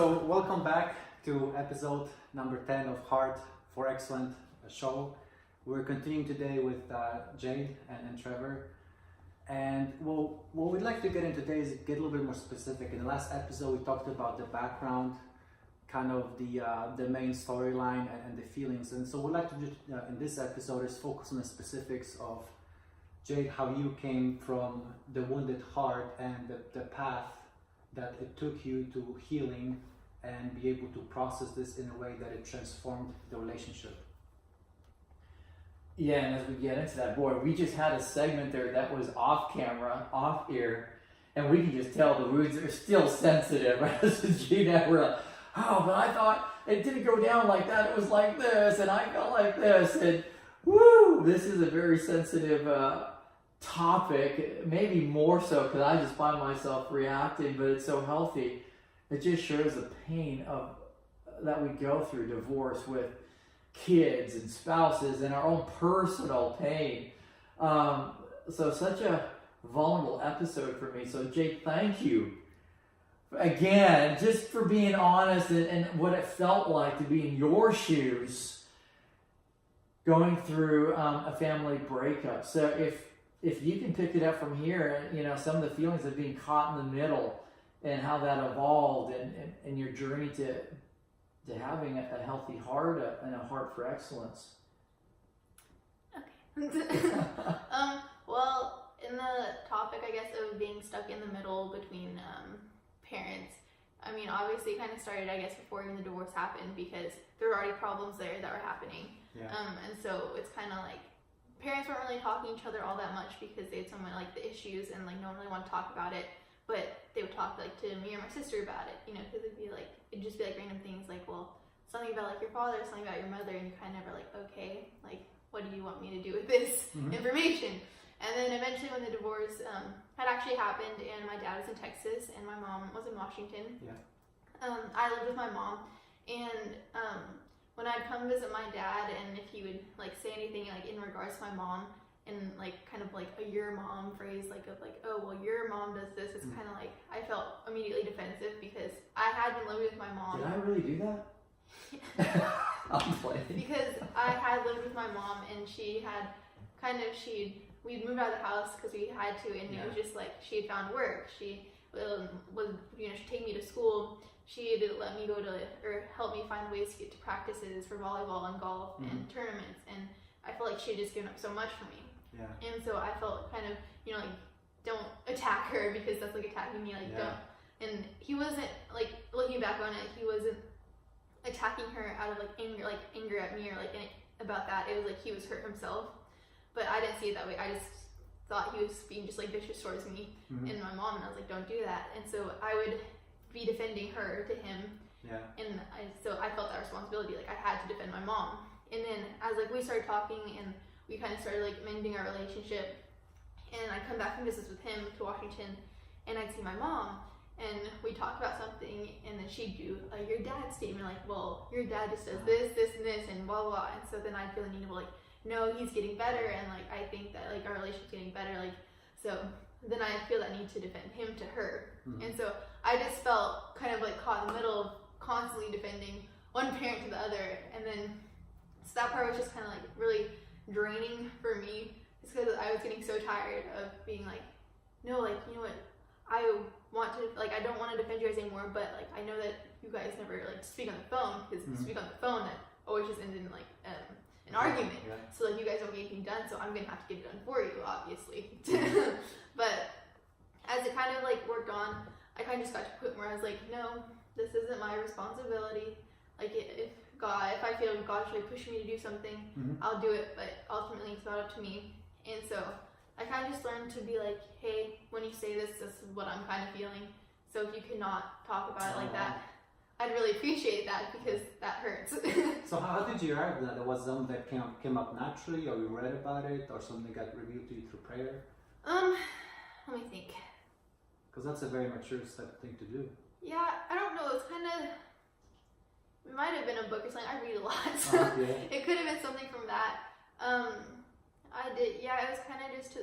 So welcome back to episode number 10 of Heart for Excellent show. We're continuing today with Jade and Trevor. And what we'd like to get in today is get a little bit more specific. In the last episode, we talked about the background, kind of the main storyline and the feelings. And so we'd like to just, in this episode, is focus on the specifics of Jade, how you came from the wounded heart and the path that it took you to healing and be able to process this in a way that it transformed the relationship. Yeah, and as we get into that, boy, we just had a segment there that was off camera, off ear, and we can just tell the wounds are still sensitive. Right? This is Gina, we're like, oh, but I thought it didn't go down like that. It was like this, and I felt like this, and woo, this is a very sensitive topic, maybe more so because I just find myself reacting, but it's so healthy. It just shows the pain of that we go through divorce with kids and spouses and our own personal pain. So such a vulnerable episode for me. So Jake, thank you again, just for being honest and what it felt like to be in your shoes going through a family breakup. So if you can pick it up from here, you know, some of the feelings of being caught in the middle and how that evolved and your journey to having a healthy heart and a heart for excellence. Okay. Well, in the topic, I guess, of being stuck in the middle between parents, I mean, obviously it kind of started, I guess, before even the divorce happened because there were already problems there that were happening. Yeah. And so it's kind of like parents weren't really talking to each other all that much because they had so many like the issues and like no one really wanted to talk about it. But they would talk like to me or my sister about it, you know, because it'd just be like random things like, well, something about like your father, something about your mother, and you kind of are like, okay, like what do you want me to do with this information? And then eventually when the divorce had actually happened and my dad was in Texas and my mom was in Washington, I lived with my mom, and when I'd come visit my dad and if he would like say anything like in regards to my mom, and like kind of like a your mom phrase like oh well your mom does this, it's kind of like I felt immediately defensive because I had been living with my mom. Did I really do that? I'm playing. Because I had lived with my mom and she had we'd moved out of the house because we had to, and it was just like she had found work. She would she'd take me to school. She had let me go to or help me find ways to get to practices for volleyball and golf and tournaments, and I felt like she had just given up so much for me. Yeah. And so I felt kind of, you know, like, don't attack her because that's like attacking me, like don't. And he wasn't, like, looking back on it, he wasn't attacking her out of like anger at me or like about that. It was like he was hurt himself. But I didn't see it that way. I just thought he was being just like vicious towards me and my mom, and I was like, don't do that. And so I would be defending her to him. Yeah. And so I felt that responsibility, like I had to defend my mom. And then as like we started talking and we kind of started like mending our relationship, and I'd come back from business with him to Washington, and I'd see my mom, and we'd talk about something, and then she'd do your dad's statement, like, well, your dad just does this, this, and this, and blah, blah, and so then I'd feel the need to like, no, he's getting better, and like, I think that like our relationship's getting better, like, so then I feel that need to defend him to her, and so I just felt kind of like caught in the middle of constantly defending one parent to the other, and then so that part was just kind of like really draining for me, just because I was getting so tired of being like, no, like, you know what, I want to, like, I don't want to defend you guys anymore, but like I know that you guys never like speak on the phone, because speak on the phone that always just ends in like an argument. So like you guys don't get anything done, so I'm gonna have to get it done for you, obviously. But as it kind of like worked on, I kind of just got to a point where I was like, no, this isn't my responsibility. Like if I feel God should like push me to do something, I'll do it, but ultimately it's not up to me. And so I kind of just learned to be like, hey, when you say this is what I'm kind of feeling. So if you cannot talk about it like that, I'd really appreciate that, because that hurts. So how did you arrive at that? Was something that came up naturally, or you read about it, or something got revealed to you through prayer? Let me think. Because that's a very mature thing to do. Yeah, I don't know. It's kind of, it might have been a book or something. I read a lot, so it could have been something from that. I did, yeah, it was kind of just,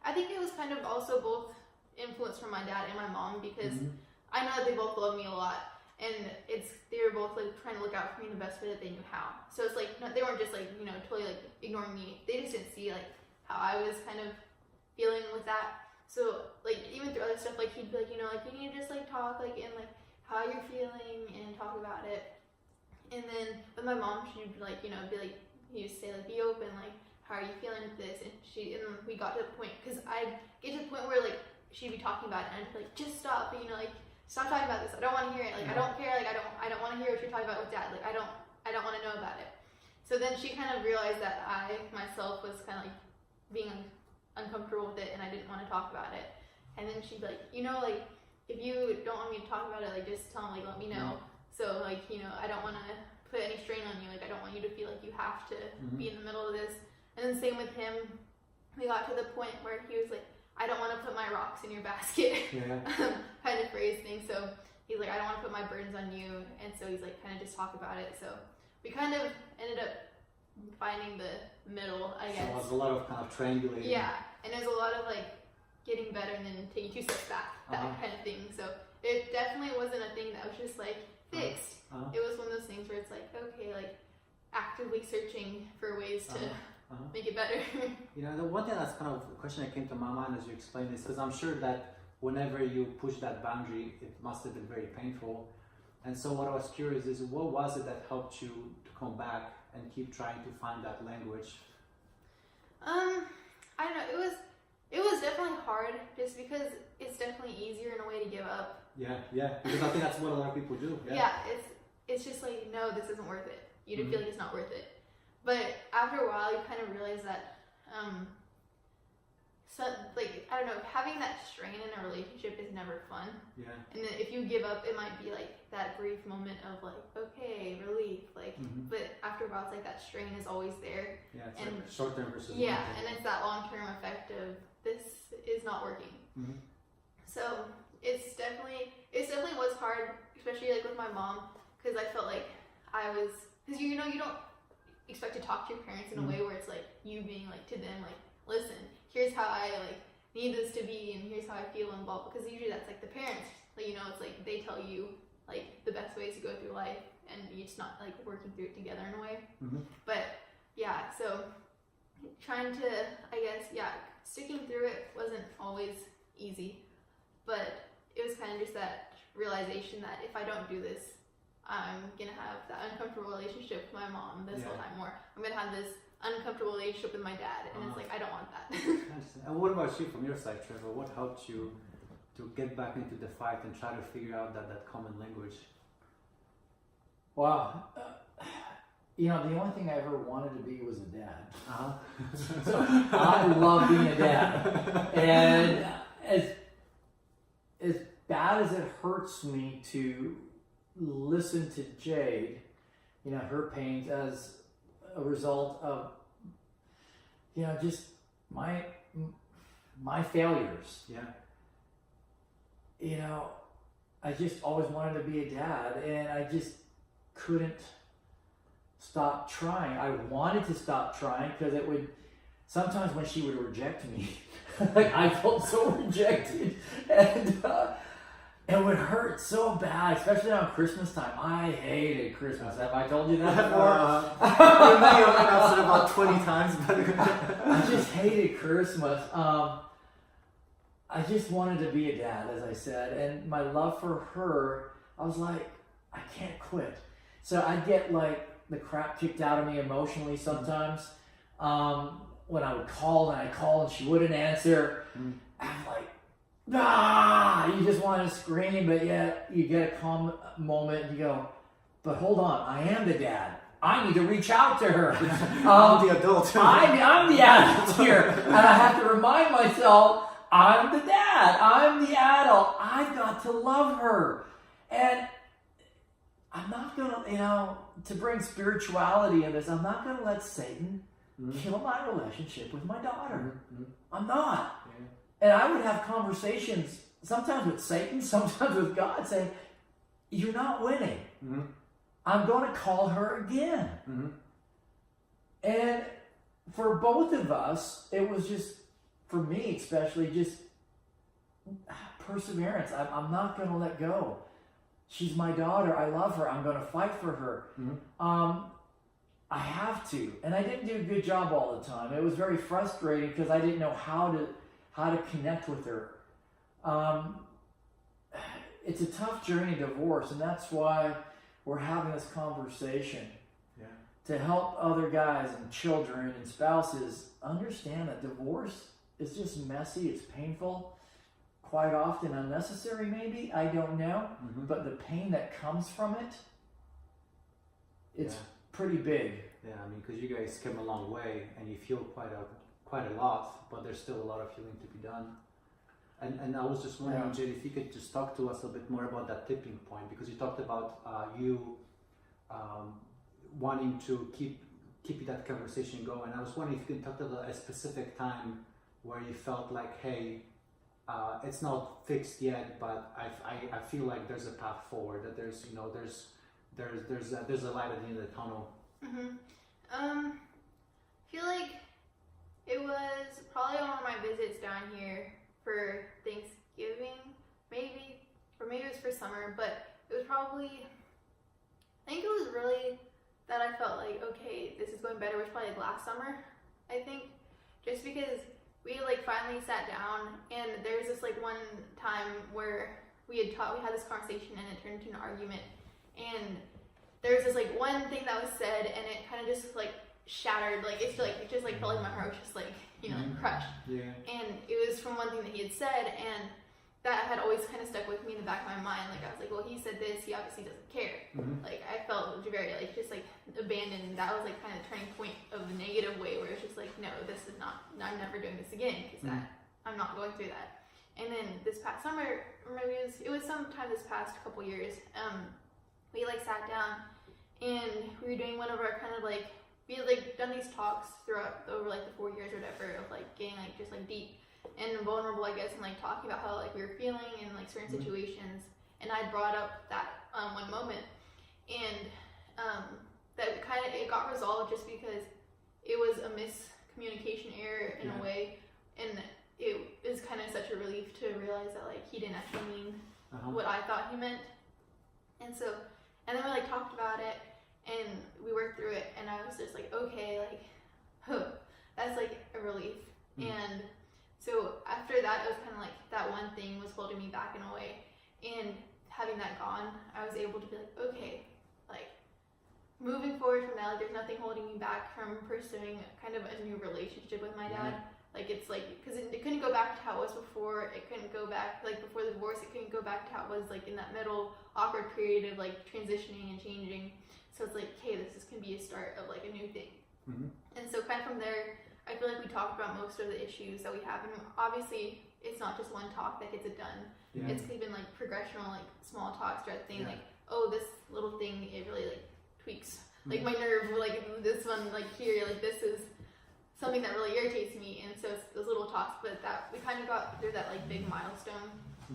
I think it was kind of also both influence from my dad and my mom, because I know that they both love me a lot. and they were both like trying to look out for me in the best way that they knew how. So it's like they weren't just like totally like ignoring me. They just didn't see like how I was kind of feeling with that. So like even through other stuff, like he'd be like like you need to just like talk like and like how you're feeling and talk about it. And then with my mom, she'd like be like he used to say like be open, like how are you feeling with this? And we got to the point because I'd get to the point where like she'd be talking about it and I'd be like just stop, like stop talking about this. I don't want to hear it. Like I don't care. Like I don't want to hear what you're talking about with Dad. Like I don't want to know about it. So then she kind of realized that I myself was kind of like being uncomfortable with it and I didn't want to talk about it. And then she'd be like, like if you don't want me to talk about it, like just tell me, like let me know. So like I don't want to put any strain on you. Like I don't want you to feel like you have to be in the middle of this. And then same with him. We got to the point where he was like, I don't want to put my rocks in your basket. Kind of phrase thing. So he's like, I don't want to put my burdens on you. And so he's like, kind of just talk about it. So we kind of ended up finding the middle, I guess. So it was a lot of kind of triangulating. Yeah, and there's a lot of like getting better and then taking 2 steps back, that kind of thing. So it definitely wasn't a thing that was just like fixed. It was one of those things where it's like, okay, like actively searching for ways to make it better. The one thing that's kind of a question that came to my mind as you explained this, because I'm sure that whenever you push that boundary, it must have been very painful. And so what I was curious is, what was it that helped you to come back and keep trying to find that language? I don't know. It was definitely hard, just because it's definitely easier in a way to give up. Yeah, because I think that's what a lot of people do. Yeah, it's just like, no, this isn't worth it. You feel like it's not worth it. But after a while, you kind of realize that, so like I don't know, having that strain in a relationship is never fun. Yeah. And then if you give up, it might be like that brief moment of like, okay, relief, like. But after a while, it's like that strain is always there. Yeah, it's like short term versus long term. And it's that long term effect of this is not working. So it definitely was hard, especially like with my mom, because I felt like because you don't expect to talk to your parents in a way where it's like you being like to them like, listen, here's how I like need this to be and here's how I feel involved, because usually that's like the parents, like, it's like they tell you like the best ways to go through life and you're just not like working through it together in a way. But yeah, so trying to, I guess, sticking through it wasn't always easy, but it was kind of just that realization that if I don't do this, I'm gonna have that uncomfortable relationship with my mom this whole time, or I'm gonna have this uncomfortable relationship with my dad, and it's like I don't want that. And what about you from your side, Trevor? What helped you to get back into the fight and try to figure out that common language? Wow. The only thing I ever wanted to be was a dad. So I love being a dad. And as bad as it hurts me to listen to Jade, her pains as a result of, just my failures. I just always wanted to be a dad, and I just couldn't stop trying. I wanted to stop trying because it would, sometimes when she would reject me, like I felt so rejected, and it would hurt so bad, especially on Christmas time. I hated Christmas. Have I told you that before? You may have announced it about 20 times, but I just hated Christmas. I just wanted to be a dad, as I said, and my love for her, I was like, I can't quit. So I'd get like the crap kicked out of me emotionally sometimes. When I would call and she wouldn't answer, I'm like, you just want to scream, but yet you get a calm moment and you go, but hold on, I am the dad. I need to reach out to her. I'm the adult. I'm the adult here. And I have to remind myself, I'm the dad. I'm the adult. I've got to love her. And I'm not going to, to bring spirituality in this, I'm not going to let Satan kill my relationship with my daughter. I'm not. And I would have conversations, sometimes with Satan, sometimes with God, saying, you're not winning. I'm going to call her again. And for both of us, it was just, for me especially, just perseverance. I'm not going to let go. she's my daughter. I love her. I'm going to fight for her. I have to, and I didn't do a good job all the time. It was very frustrating because I didn't know how to connect with her. It's a tough journey, divorce, and that's why we're having this conversation to help other guys and children and spouses understand that divorce is just messy. It's painful, quite often unnecessary. Maybe, I don't know, but the pain that comes from it, it's pretty big. Yeah, I mean, because you guys came a long way and you feel quite a lot, but there's still a lot of healing to be done. And I was just wondering, Jade, if you could just talk to us a bit more about that tipping point, because you talked about you wanting to keep that conversation going. I was wondering if you could talk about a specific time where you felt like, hey, it's not fixed yet, but I feel like there's a path forward. That there's a light at the end of the tunnel. I feel like it was probably on one of my visits down here for Thanksgiving, maybe, or maybe it was for summer, but it was probably, I think it was really that I felt like, okay, this is going better. It was probably like last summer, I think, just because we like finally sat down, and there was this like one time where we had this conversation and it turned into an argument, and there was this like one thing that was said, and it kind of just like shattered, like it just like felt like my heart was just like, you know, like crushed. Yeah. And it was from one thing that he had said, and that had always kind of stuck with me in the back of my mind. Like I was like, well, he said this, he obviously doesn't care. Like I felt very like just like abandoned. That was like kind of the turning point of the negative way, where it's just like, no, this is not, I'm never doing this again, because I'm not going through that. And then this past summer, or maybe it was sometime this past couple years, we like sat down and we were doing one of our kind of like, we had like done these talks throughout over like the 4 years or whatever of like getting like just like deep and vulnerable, I guess, and like talking about how like we were feeling in like certain situations. And I brought up that one moment, and that kind of, it got resolved just because it was a miscommunication error in a way, and it was kind of such a relief to realize that like he didn't actually mean what I thought he meant. And so, and then we like talked about it and we worked through it, and I was just like, okay, like, that's like a relief. And so after that, it was kind of like that one thing was holding me back in a way, and having that gone, I was able to be like, okay, like moving forward from that, like there's nothing holding me back from pursuing kind of a new relationship with my dad. Like it's like, because it couldn't go back to how it was before. It couldn't go back, like before the divorce, it couldn't go back to how it was like in that middle awkward period of like transitioning and changing. So it's like, hey, this can be a start of like a new thing. And so kind of from there, I feel like we talked about most of the issues that we have. And obviously it's not just one talk that gets it done. It's been like progressional, like small talks throughout the thing, like, oh, this little thing, it really like tweaks like my nerve, like this one, like here, like this is something that really irritates me. And so it's those little talks, but that we kind of got through that like big milestone.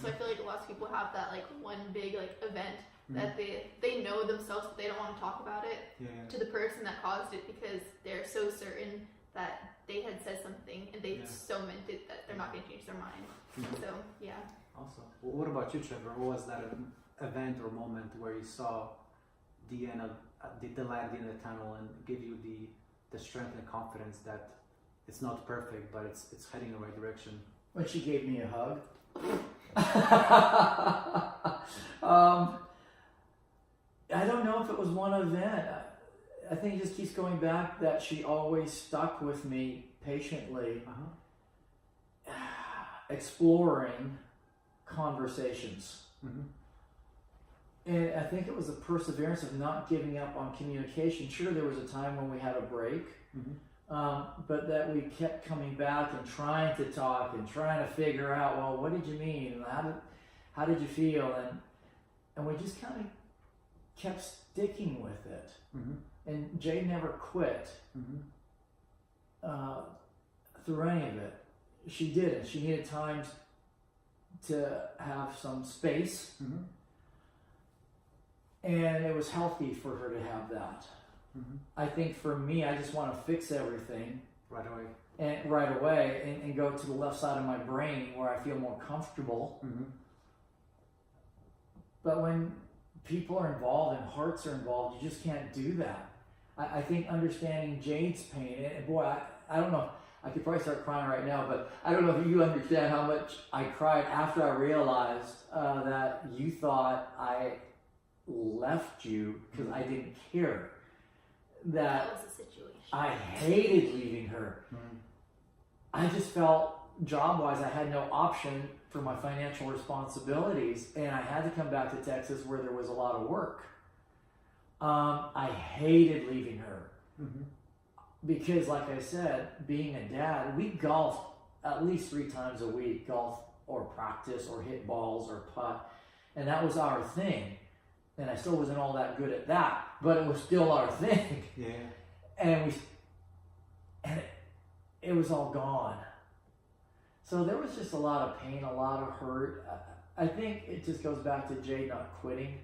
So I feel like lots of people have that like one big like event that they know themselves, but they don't want to talk about it to the person that caused it, because they're so certain that they had said something and they so meant it that they're not going to change their mind. So Awesome. Well, what about you, Trevor? What was that event or moment where you saw the end of the light at the end of the tunnel and give you the strength and confidence that it's not perfect, but it's heading in the right direction? When she gave me a hug. I don't know if it was one event. I think it just keeps going back that she always stuck with me patiently, exploring conversations. And I think it was the perseverance of not giving up on communication. Sure, there was a time when we had a break, but that we kept coming back and trying to talk and trying to figure out, well, what did you mean? And how did you feel? And we just kind of kept sticking with it. And Jade never quit through any of it. She didn't. She needed time to have some space. And it was healthy for her to have that. I think for me, I just want to fix everything right away and go to the left side of my brain where I feel more comfortable. But when people are involved and hearts are involved, you just can't do that. I think understanding Jade's pain, and boy, I don't know, I could probably start crying right now, but I don't know if you understand how much I cried after I realized that you thought I left you because I didn't care. That was the situation. I hated leaving her. I just felt job-wise I had no option for my financial responsibilities, and I had to come back to Texas where there was a lot of work. I hated leaving her because, like I said, being a dad, we golfed at least 3 times a week, golf or practice or hit balls or putt, and that was our thing. And I still wasn't all that good at that, but it was still our thing. Yeah. And it was all gone. So there was just a lot of pain, a lot of hurt. I think it just goes back to Jade not quitting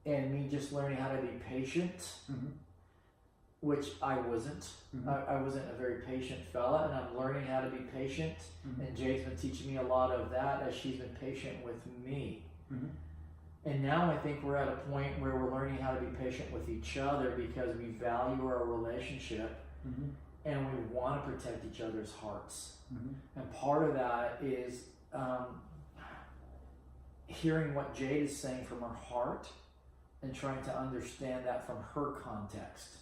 and me just learning how to be patient, which I wasn't. I wasn't a very patient fella, and I'm learning how to be patient. And Jade's been teaching me a lot of that as she's been patient with me. And now I think we're at a point where we're learning how to be patient with each other because we value our relationship and we want to protect each other's hearts. And part of that is hearing what Jade is saying from her heart and trying to understand that from her context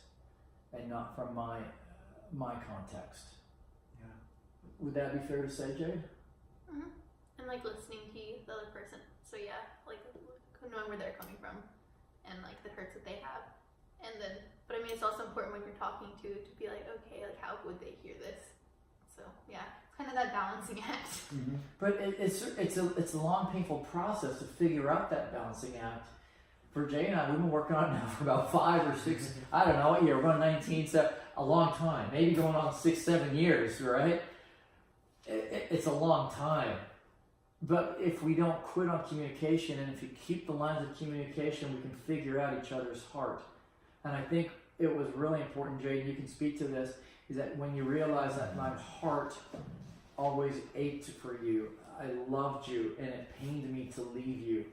and not from my context. Yeah. Would that be fair to say, Jade? And like listening to you, the other person. So yeah, like knowing where they're coming from and like the hurts that they have. And then, but I mean, it's also important when you're talking to be like, okay, like how would they hear this? So yeah, it's kind of that balancing act. But it's a long, painful process to figure out that balancing act. For Jay and I, we've been working on it now for about 5 or 6, I don't know, what year, we're on 19, so a long time, maybe going on 6, 7 years, right? It's a long time. But if we don't quit on communication, and if you keep the lines of communication, we can figure out each other's heart. And I think it was really important, Jade, you can speak to this, is that when you realize that my heart always ached for you, I loved you, and it pained me to leave you.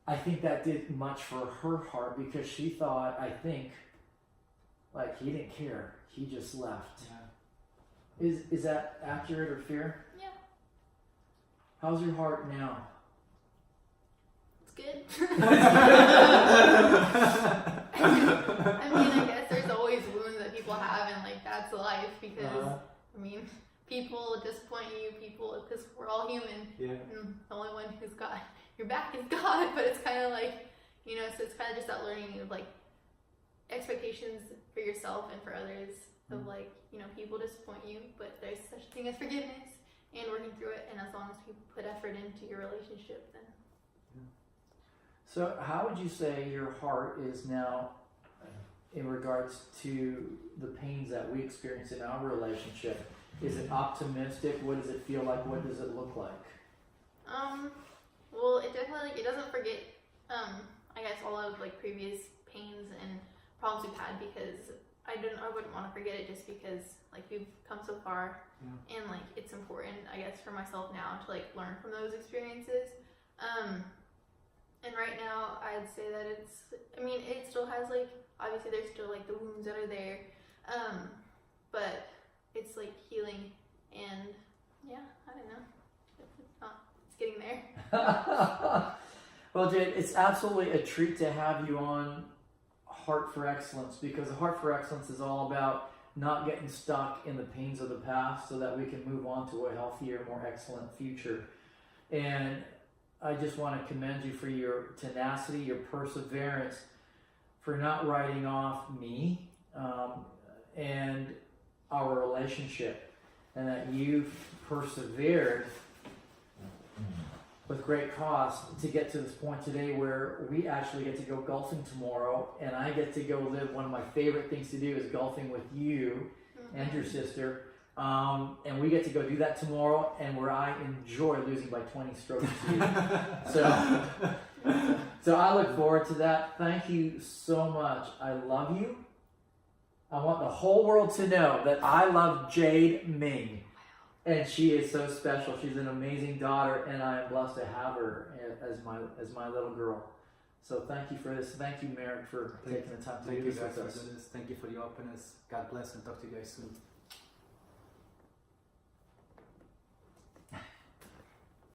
I think that did much for her heart because she thought, I think, like he didn't care. He just left. Yeah. Is that accurate or fair? Yeah. How's your heart now? It's good. I mean, I guess there's always wounds that people have, and like that's life because I mean, people disappoint you, because we're all human. Yeah. And the only one who's got your back is God, but it's kind of like, you know, so it's kind of just that learning of like expectations for yourself and for others of like, you know, people disappoint you, but there's such a thing as forgiveness and working through it, and as long as people put effort into your relationship, then. So how would you say your heart is now in regards to the pains that we experience in our relationship? Is it optimistic? What does it feel like? What does it look like? Well, it definitely, it doesn't forget, I guess, all of like previous pains and problems we've had, because I wouldn't want to forget it just because like we've come so far, and like it's important, I guess, for myself now to like learn from those experiences. And right now I'd say that it still has like, obviously there's still like the wounds that are there, but it's like healing, and yeah, I don't know, it's getting there. Well, Jade, it's absolutely a treat to have you on Heart for Excellence, because Heart for Excellence is all about not getting stuck in the pains of the past so that we can move on to a healthier, more excellent future. And I just want to commend you for your tenacity, your perseverance, for not writing off me and our relationship, and that you've persevered with great cost to get to this point today where we actually get to go golfing tomorrow, and I get to go live. One of my favorite things to do is golfing with you and your sister, and we get to go do that tomorrow, and where I enjoy losing by 20 strokes to you. So I look forward to that. Thank you so much. I love you. I want the whole world to know that I love Jade Ming. And she is so special. She's an amazing daughter, and I am blessed to have her as my little girl. So thank you for this. Thank you, Merrick, for taking the time to do this with us. Thank you for the openness. God bless and talk to you guys soon.